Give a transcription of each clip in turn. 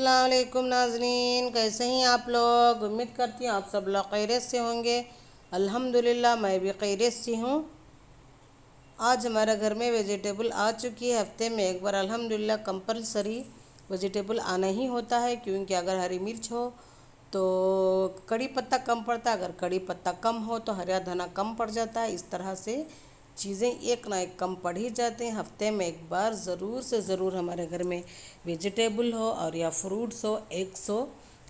अस्सलाम वालेकुम नाज़रीन, कैसे हैं आप लोग। उम्मीद करती हूँ आप सब लोग खैरियत से होंगे। अल्हम्दुलिल्लाह मैं भी खैरियत से हूँ। आज हमारे घर में वेजिटेबल आ चुकी है। हफ्ते में एक बार अल्हम्दुलिल्लाह कंपलसरी वेजिटेबल आना ही होता है, क्योंकि अगर हरी मिर्च हो तो कड़ी पत्ता कम पड़ता है, अगर कड़ी पत्ता कम हो तो हरा धना कम पड़ जाता है। इस तरह से चीज़ें एक ना एक कम पड़ ही जाते हैं। हफ्ते में एक बार ज़रूर से ज़रूर हमारे घर में वेजिटेबल हो और या फ्रूट्स हो, एग्स हो,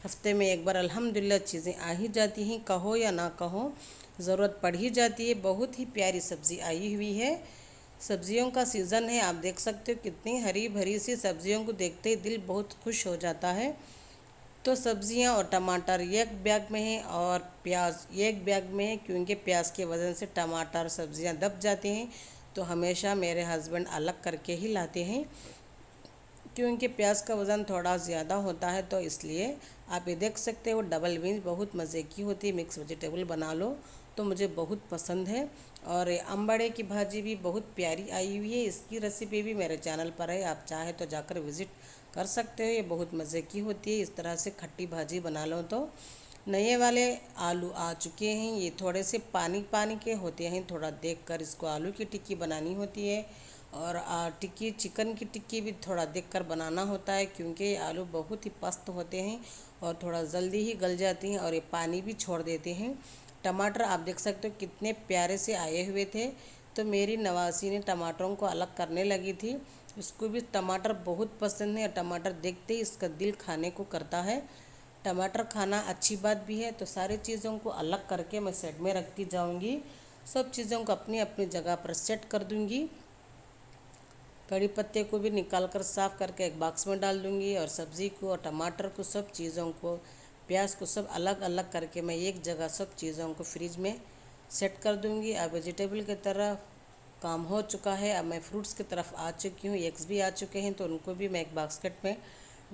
हफ्ते में एक बार अल्हम्दुलिल्लाह चीज़ें आ ही जाती हैं। कहो या ना कहो, ज़रूरत पड़ ही जाती है। बहुत ही प्यारी सब्ज़ी आई हुई है। सब्जियों का सीज़न है। आप देख सकते हो कितनी हरी भरी सी सब्जियों को देखते ही दिल बहुत खुश हो जाता है। तो सब्जियां और टमाटर एक बैग में है और प्याज एक बैग में है, क्योंकि प्याज के वजन से टमाटर सब्जियां दब जाते हैं। तो हमेशा मेरे हस्बैंड अलग करके ही लाते हैं, क्योंकि प्याज का वज़न थोड़ा ज़्यादा होता है। तो इसलिए आप ये देख सकते हो डबल बीन्स बहुत मज़े की होती है। मिक्स वेजिटेबल बना लो तो मुझे बहुत पसंद है। और अम्बड़े की भाजी भी बहुत प्यारी आई हुई है। इसकी रेसिपी भी मेरे चैनल पर है, आप चाहे तो जाकर विज़िट कर सकते हो। ये बहुत मज़े की होती है। इस तरह से खट्टी भाजी बना लो। तो नए वाले आलू आ चुके हैं। ये थोड़े से पानी पानी के होते हैं। थोड़ा देखकर इसको आलू की टिक्की बनानी होती है। और टिक्की चिकन की टिक्की भी थोड़ा देखकर बनाना होता है, क्योंकि ये आलू बहुत ही पस्त होते हैं और थोड़ा जल्दी ही गल जाती हैं और ये पानी भी छोड़ देते हैं। टमाटर आप देख सकते हो कितने प्यारे से आए हुए थे। तो मेरी नवासी ने टमाटरों को अलग करने लगी थी। उसको भी टमाटर बहुत पसंद है। टमाटर देखते ही इसका दिल खाने को करता है। टमाटर खाना अच्छी बात भी है। तो सारी चीज़ों को अलग करके मैं सेट में रखती जाऊंगी। सब चीज़ों को अपनी अपनी जगह पर सेट कर दूंगी। कड़ी पत्ते को भी निकाल कर साफ़ करके एक बॉक्स में डाल दूंगी और सब्ज़ी को और टमाटर को, सब चीज़ों को, प्याज को सब अलग अलग करके मैं एक जगह सब चीज़ों को फ्रिज में सेट कर दूंगी। अब वेजिटेबल की तरफ काम हो चुका है। अब मैं फ्रूट्स की तरफ आ चुकी हूँ। एग्स भी आ चुके हैं, तो उनको भी मैं एक बास्केट में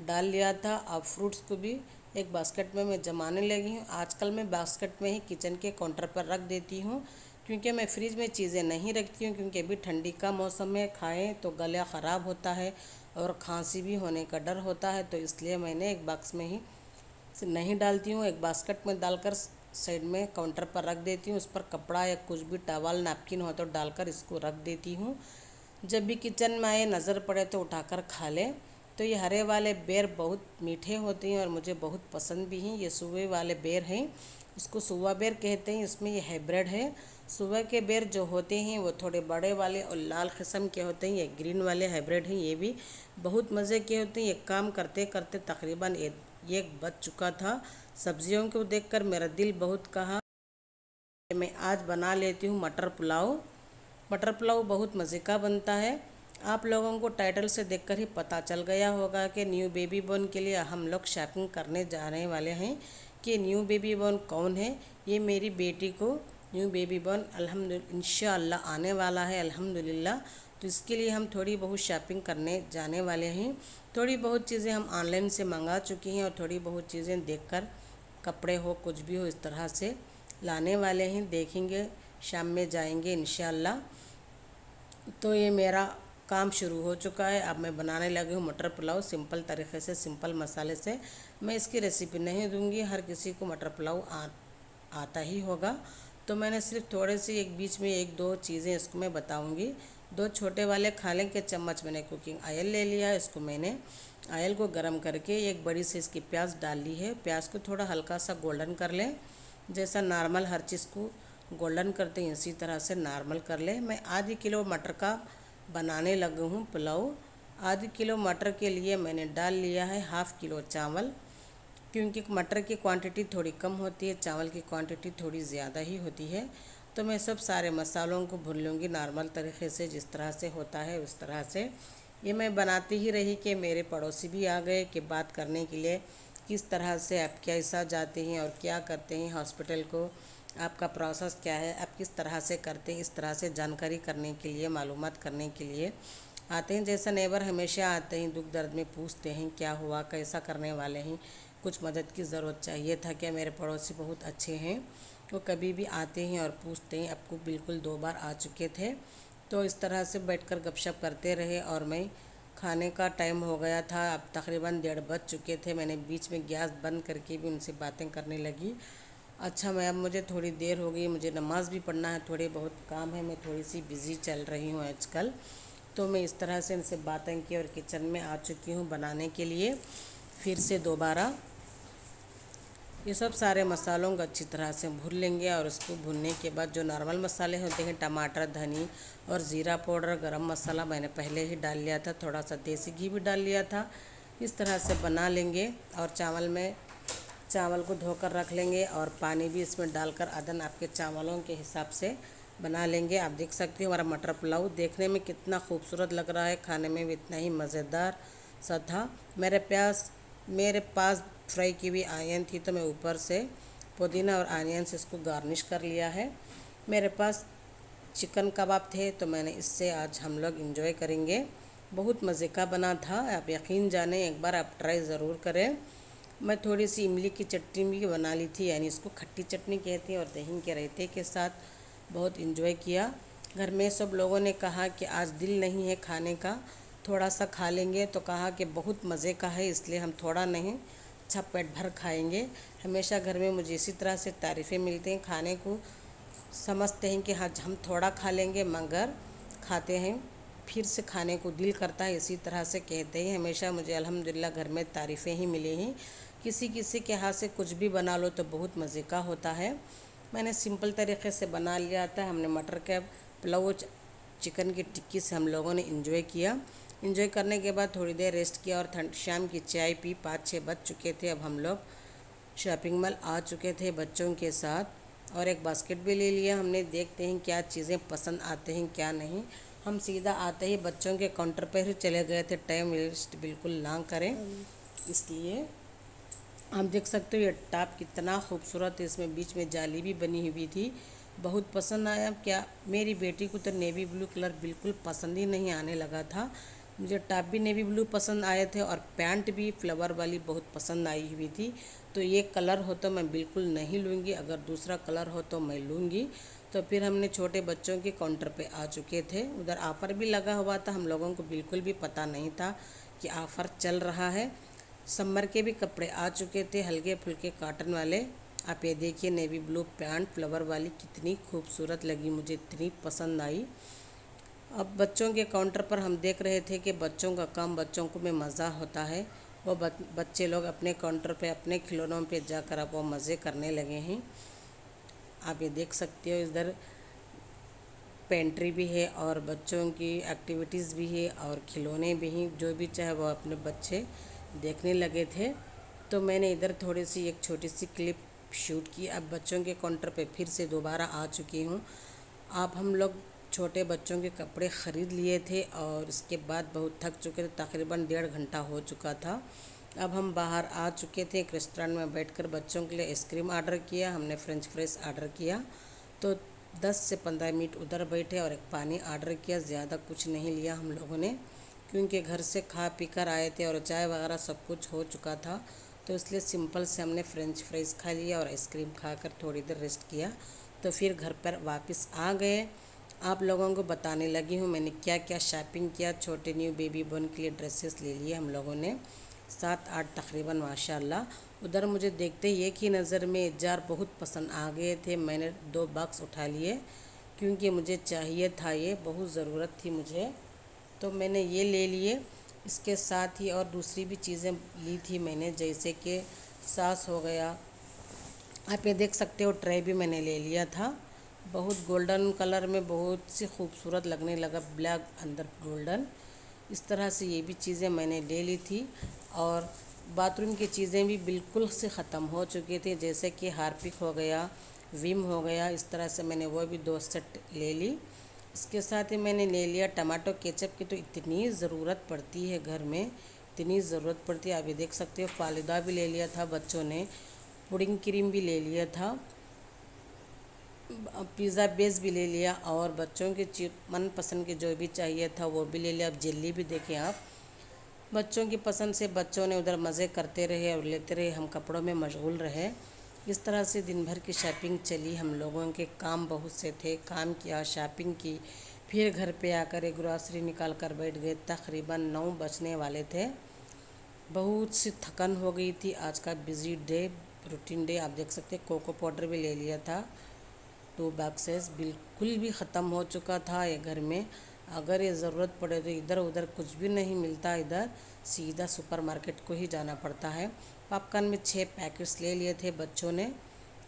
डाल लिया था। अब फ्रूट्स को भी एक बास्केट में मैं जमाने लगी हूँ। आजकल मैं बास्केट में ही किचन के काउंटर पर रख देती हूँ, क्योंकि मैं फ्रिज में चीज़ें नहीं रखती हूँ, क्योंकि अभी ठंडी का मौसम है। खाएं तो गला ख़राब होता है और खांसी भी होने का डर होता है। तो इसलिए मैंने एक बॉक्स में ही नहीं डालती हूँ, एक बास्केट में डालकर साइड में काउंटर पर रख देती हूँ। उस पर कपड़ा या कुछ भी टॉवल नैपकिन हो तो डालकर इसको रख देती हूँ। जब भी किचन में आए नज़र पड़े तो उठाकर खा लें। तो ये हरे वाले बेर बहुत मीठे होते हैं और मुझे बहुत पसंद भी हैं। ये सुबह वाले बेर हैं, इसको सुबह बेर कहते हैं। इसमें ये हाइब्रिड है। सुबह के बेर जो होते हैं वो थोड़े बड़े वाले और लाल किस्म के होते हैं। ये ग्रीन वाले हाइब्रिड हैं। ये भी बहुत मज़े के होते हैं। ये काम करते करते तकरीबन एक बज चुका था। सब्जियों को देखकर मेरा दिल बहुत कहा मैं आज बना लेती हूँ मटर पुलाव। मटर पुलाव बहुत मज़े का बनता है। आप लोगों को टाइटल से देखकर ही पता चल गया होगा कि न्यू बेबी बॉर्न के लिए हम लोग शॉपिंग करने जाने वाले हैं। कि न्यू बेबी बॉर्न कौन है? ये मेरी बेटी को न्यू बेबी बॉर्न अल्हम्दुलिल्लाह इंशाअल्लाह आने वाला है अल्हम्दुलिल्लाह। तो इसके लिए हम थोड़ी बहुत शॉपिंग करने जाने वाले हैं। थोड़ी बहुत चीज़ें हम ऑनलाइन से मंगा चुकी हैं और थोड़ी बहुत चीज़ें देखकर, कपड़े हो कुछ भी हो, इस तरह से लाने वाले हैं। देखेंगे, शाम में जाएंगे इंशाअल्लाह। तो ये मेरा काम शुरू हो चुका है। अब मैं बनाने लगी हूँ मटर पुलाव सिंपल तरीके से, सिंपल मसाले से। मैं इसकी रेसिपी नहीं दूंगी, हर किसी को मटर पुलाव आता ही होगा। तो मैंने सिर्फ थोड़े से एक बीच में एक दो चीज़ें इसको मैं बताऊंगी। दो छोटे वाले खाने के चम्मच मैंने कुकिंग ऑयल ले लिया है। इसको मैंने ऑयल को गर्म करके एक बड़ी सी इसकी प्याज डाल ली है। प्याज को थोड़ा हल्का सा गोल्डन कर लें, जैसा नॉर्मल हर चीज़ को गोल्डन करते हैं इसी तरह से नॉर्मल कर ले। मैं आधी किलो मटर का बनाने लगी हूँ पुलाव। आधी किलो मटर के लिए मैंने डाल लिया है हाफ़ किलो चावल, क्योंकि मटर की क्वांटिटी थोड़ी कम होती है, चावल की क्वांटिटी थोड़ी ज़्यादा ही होती है। तो मैं सब सारे मसालों को भून लूँगी नॉर्मल तरीके से, जिस तरह से होता है उस तरह से। ये मैं बनाती ही रही कि मेरे पड़ोसी भी आ गए कि बात करने के लिए, किस तरह से आप कैसा जाते हैं और क्या करते हैं हॉस्पिटल को, आपका प्रोसेस क्या है, आप किस तरह से करते हैं, इस तरह से जानकारी करने के लिए, मालूमात करने के लिए आते हैं। जैसा नेबर हमेशा आते हैं, दुख दर्द में पूछते हैं क्या हुआ, कैसा करने वाले हैं, कुछ मदद की ज़रूरत चाहिए था क्या। मेरे पड़ोसी बहुत अच्छे हैं, वो कभी भी आते हैं और पूछते हैं। आपको बिल्कुल 2 बार आ चुके थे। तो इस तरह से बैठकर गपशप करते रहे और मैं खाने का टाइम हो गया था। अब तकरीबन 1:30 बज चुके थे। मैंने बीच में गैस बंद करके भी उनसे बातें करने लगी। अच्छा, मैं अब मुझे थोड़ी देर हो गई, मुझे नमाज़ भी पढ़ना है, थोड़े बहुत काम है, मैं थोड़ी सी बिज़ी चल रही हूँ आजकल। तो मैं इस तरह से इनसे बातें की और किचन में आ चुकी हूँ बनाने के लिए फिर से दोबारा। ये सब सारे मसालों को अच्छी तरह से भून लेंगे और उसको भूनने के बाद जो नॉर्मल मसाले होते हैं, टमाटर, धनी और ज़ीरा पाउडर, गरम मसाला मैंने पहले ही डाल लिया था, थोड़ा सा देसी घी भी डाल लिया था। इस तरह से बना लेंगे और चावल को धोकर रख लेंगे और पानी भी इसमें डालकर अदन आपके चावलों के हिसाब से बना लेंगे। आप देख सकते हो हमारा मटर पुलाव देखने में कितना खूबसूरत लग रहा है, खाने में भी इतना ही मज़ेदार सा था। मेरे पास फ्राई की हुई आनियन थी तो मैं ऊपर से पुदीना और आनियन से इसको गार्निश कर लिया है। मेरे पास चिकन कबाब थे तो मैंने इससे आज हम लोग इंजॉय करेंगे। बहुत मज़े का बना था, आप यकीन जाने, एक बार आप ट्राई ज़रूर करें। मैं थोड़ी सी इमली की चटनी भी बना ली थी, यानी इसको खट्टी चटनी कहते हैं, और दही के रायते के साथ बहुत इंजॉय किया। घर में सब लोगों ने कहा कि आज दिल नहीं है खाने का, थोड़ा सा खा लेंगे, तो कहा कि बहुत मज़े का है इसलिए हम थोड़ा नहीं, अच्छा पेट भर खाएंगे। हमेशा घर में मुझे इसी तरह से तारीफ़ें मिलती हैं, खाने को समझते हैं कि हाँ हम थोड़ा खा लेंगे मगर खाते हैं फिर से खाने को दिल करता है, इसी तरह से कहते हैं। हमेशा मुझे अल्हम्दुलिल्लाह घर में तारीफ़ें ही मिली हैं। किसी किसी के हाथ से कुछ भी बना लो तो बहुत मज़े का होता है। मैंने सिंपल तरीके से बना लिया था। हमने मटर के पुलाव चिकन की टिक्की से हम लोगों ने इंजॉय किया। इंजॉय करने के बाद थोड़ी देर रेस्ट किया और शाम की चाय पी। 5-6 बज चुके थे। अब हम लोग शॉपिंग मॉल आ चुके थे बच्चों के साथ और एक बास्केट भी ले लिया हमने। देखते हैं क्या चीज़ें पसंद आते हैं क्या नहीं। हम सीधा आते ही बच्चों के काउंटर पर ही चले गए थे, टाइम वेस्ट बिल्कुल ना करें इसलिए। आप देख सकते हो ये टॉप कितना खूबसूरत है, इसमें बीच में जाली भी बनी हुई थी, बहुत पसंद आया। क्या मेरी बेटी को तो नेवी ब्लू कलर बिल्कुल पसंद ही नहीं आने लगा था। मुझे टॉप भी नेवी ब्लू पसंद आए थे और पैंट भी फ्लावर वाली बहुत पसंद आई हुई थी। तो ये कलर हो तो मैं बिल्कुल नहीं लूँगी, अगर दूसरा कलर हो तो मैं लूँगी। तो फिर हमने छोटे बच्चों के काउंटर पे आ चुके थे। उधर ऑफ़र भी लगा हुआ था, हम लोगों को बिल्कुल भी पता नहीं था कि ऑफ़र चल रहा है। समर के भी कपड़े आ चुके थे, हल्के फुल्के कॉटन वाले। आप ये देखिए नेवी ब्लू पैंट फ्लावर वाली कितनी खूबसूरत लगी, मुझे इतनी पसंद आई। अब बच्चों के काउंटर पर हम देख रहे थे कि बच्चों का काम बच्चों को में मज़ा होता है। वो बच्चे लोग अपने काउंटर पे अपने खिलौनों पे जाकर अब वो मज़े करने लगे हैं। आप ये देख सकते हो इधर पेंट्री भी है और बच्चों की एक्टिविटीज़ भी है और खिलौने भी हैं, जो भी चाहे वो अपने बच्चे देखने लगे थे। तो मैंने इधर थोड़ी सी एक छोटी सी क्लिप शूट की। अब बच्चों के काउंटर पे फिर से दोबारा आ चुकी हूँ। हम लोग छोटे बच्चों के कपड़े ख़रीद लिए थे और इसके बाद बहुत थक चुके थे, तकरीबन 1.5 घंटा हो चुका था। अब हम बाहर आ चुके थे, एक रेस्टोरेंट में बैठकर बच्चों के लिए आइसक्रीम ऑर्डर किया, हमने फ्रेंच फ्राइज़ ऑर्डर किया। तो 10 से 15 मिनट उधर बैठे और एक पानी ऑर्डर किया, ज़्यादा कुछ नहीं लिया हम लोगों ने क्योंकि घर से खा पी कर आए थे और चाय वगैरह सब कुछ हो चुका था। तो इसलिए सिंपल से हमने फ्रेंच फ्राइज़ खा लिया और आइसक्रीम खाकर थोड़ी देर रेस्ट किया। तो फिर घर पर वापस आ गए। आप लोगों को बताने लगी हूँ मैंने क्या क्या शॉपिंग किया। छोटे न्यू बेबी बॉर्न के लिए ड्रेसेस ले लिए हम लोगों ने, 7-8 तकरीबन माशाल्लाह। उधर मुझे देखते ही एक ही नज़र में जार बहुत पसंद आ गए थे। मैंने 2 बॉक्स उठा लिए क्योंकि मुझे चाहिए था, ये बहुत ज़रूरत थी मुझे, तो मैंने ये ले लिए। इसके साथ ही और दूसरी भी चीज़ें ली थी मैंने, जैसे कि सॉस हो गया। आप ये देख सकते हो ट्रे भी मैंने ले लिया था, बहुत गोल्डन कलर में बहुत सी खूबसूरत लगने लगा, ब्लैक अंदर गोल्डन। इस तरह से ये भी चीज़ें मैंने ले ली थी। और बाथरूम की चीज़ें भी बिल्कुल से ख़त्म हो चुकी थी, जैसे कि हार्पिक हो गया, विम हो गया, इस तरह से मैंने वो भी 2 सेट ले ली। इसके साथ ही मैंने ले लिया टमाटो केचप की, तो इतनी ज़रूरत पड़ती है घर में, इतनी ज़रूरत पड़ती है। आप ये देख सकते हो फालूदा भी ले लिया था बच्चों ने, पुडिंग क्रीम भी ले लिया था, पिज़्ज़ा बेस भी ले लिया और बच्चों के मनपसंद के जो भी चाहिए था वो भी ले लिया। अब जेली भी देखें आप, बच्चों की पसंद से बच्चों ने उधर मज़े करते रहे और लेते रहे, हम कपड़ों में मशगूल रहे। इस तरह से दिन भर की शॉपिंग चली। हम लोगों के काम बहुत से थे, काम किया, शॉपिंग की, फिर घर पे आकर एक ग्रॉसरी निकाल कर बैठ गए। तकरीबन 9 बजने वाले थे। बहुत सी थकन हो गई थी। आज का बिज़ी डे, रूटीन डे। आप देख सकते हैं कोको पाउडर भी ले लिया था 2 बॉक्सेस। बिल्कुल भी ख़त्म हो चुका था ये घर में। अगर ये ज़रूरत पड़े तो इधर उधर कुछ भी नहीं मिलता, इधर सीधा सुपरमार्केट को ही जाना पड़ता है। पॉपकॉर्न में 6 पैकेट्स ले लिए थे बच्चों ने।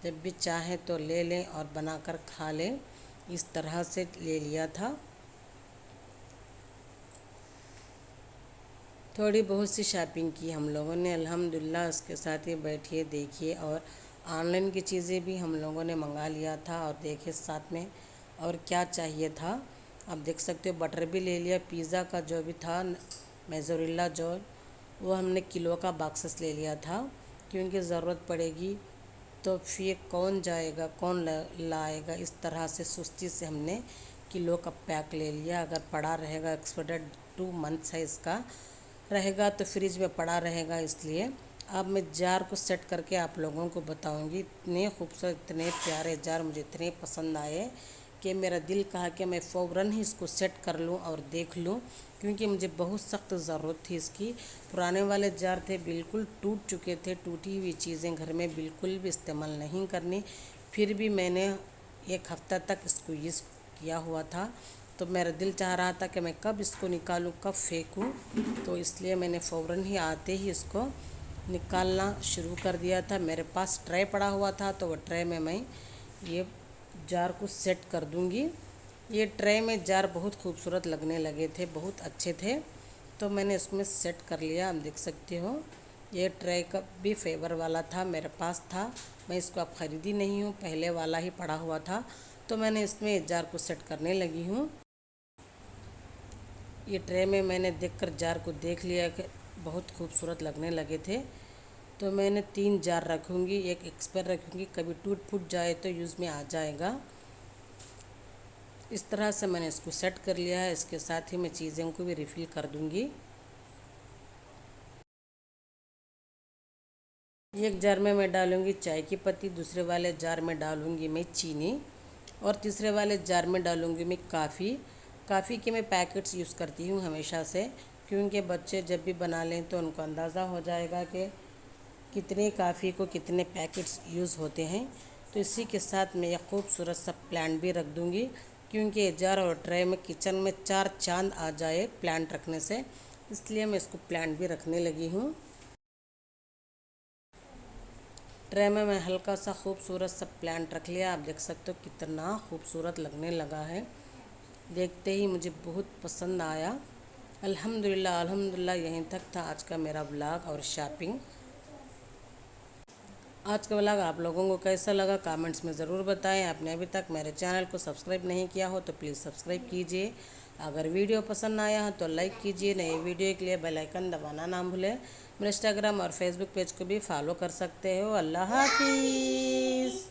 जब भी चाहे तो ले लें और बनाकर खा लें, इस तरह से ले लिया था। थोड़ी बहुत सी शॉपिंग की हम लोगों ने अल्हम्दुलिल्लाह। उसके साथ ही बैठिए देखिए, और ऑनलाइन की चीज़ें भी हम लोगों ने मंगा लिया था। और देखिए साथ में और क्या चाहिए था, आप देख सकते हो। बटर भी ले लिया। पिज़्ज़ा का जो भी था मोज़रेला जो, वो हमने किलो का बॉक्सेस ले लिया था, क्योंकि ज़रूरत पड़ेगी तो फिर कौन जाएगा कौन लाएगा। इस तरह से सुस्ती से हमने किलो का पैक ले लिया। अगर पड़ा रहेगा, एक्सपायर्ड 2 मंथ्स है इसका, रहेगा तो फ्रिज में पड़ा रहेगा। इसलिए अब मैं जार को सेट करके आप लोगों को बताऊंगी। इतने खूबसूरत, इतने प्यारे जार मुझे इतने पसंद आए कि मेरा दिल कहा कि मैं फ़ौरन ही इसको सेट कर लूं और देख लूं, क्योंकि मुझे बहुत सख्त ज़रूरत थी इसकी। पुराने वाले जार थे बिल्कुल टूट चुके थे। टूटी हुई चीज़ें घर में बिल्कुल भी इस्तेमाल नहीं करनी। फिर भी मैंने 1 हफ़्ता तक इसको यूज़ किया हुआ था, तो मेरा दिल चाह रहा था कि मैं कब इसको निकालूं, कब फेंकूं। तो इसलिए मैंने फ़ौरन ही आते ही इसको निकालना शुरू कर दिया था। मेरे पास ट्रे पड़ा हुआ था, तो वो ट्रे में मैं ये जार को सेट कर दूंगी। ये ट्रे में जार बहुत खूबसूरत लगने लगे थे, बहुत अच्छे थे, तो मैंने इसमें सेट कर लिया। आप देख सकते हो ये ट्रे का भी फेवर वाला था, मेरे पास था। मैं इसको अब ख़रीदी नहीं हूँ, पहले वाला ही पड़ा हुआ था, तो मैंने इसमें जार को सेट करने लगी हूँ। ये ट्रे में मैंने देखकर जार को देख लिया कि बहुत खूबसूरत लगने लगे थे, तो मैंने 3 जार रखूँगी। एक एक्सपायर रखूँगी, कभी टूट फूट जाए तो यूज़ में आ जाएगा। इस तरह से मैंने इसको सेट कर लिया है। इसके साथ ही मैं चीज़ों को भी रिफ़िल कर दूँगी। एक जार में मैं डालूँगी चाय की पत्ती, दूसरे वाले जार में डालूँगी मैं चीनी, और तीसरे वाले जार में डालूँगी मैं काफ़ी के मैं पैकेट्स यूज़ करती हूँ हमेशा से, क्योंकि बच्चे जब भी बना लें तो उनको अंदाज़ा हो जाएगा कि कितने काफ़ी को कितने पैकेट्स यूज़ होते हैं। तो इसी के साथ मैं एक खूबसूरत सा प्लांट भी रख दूँगी, क्योंकि ये जार और ट्रे में किचन में 4 चांद आ जाए प्लांट रखने से, इसलिए मैं इसको प्लांट भी रखने लगी हूँ। ट्रे में मैं हल्का सा खूबसूरत सा प्लांट रख लिया। आप देख सकते हो कितना खूबसूरत लगने लगा है। देखते ही मुझे बहुत पसंद आया। अल्हम्दुलिल्लाह यहीं तक था आज का मेरा व्लॉग और शॉपिंग। आज का व्लॉग आप लोगों को कैसा लगा कमेंट्स में ज़रूर बताएं। आपने अभी तक मेरे चैनल को सब्सक्राइब नहीं किया हो तो प्लीज़ सब्सक्राइब कीजिए। अगर वीडियो पसंद आया हो तो लाइक कीजिए। नए वीडियो के लिए बेल आइकन दबाना ना भूलें। मेरे इंस्टाग्राम और फेसबुक पेज को भी फॉलो कर सकते हो। अल्लाह हाफिज़।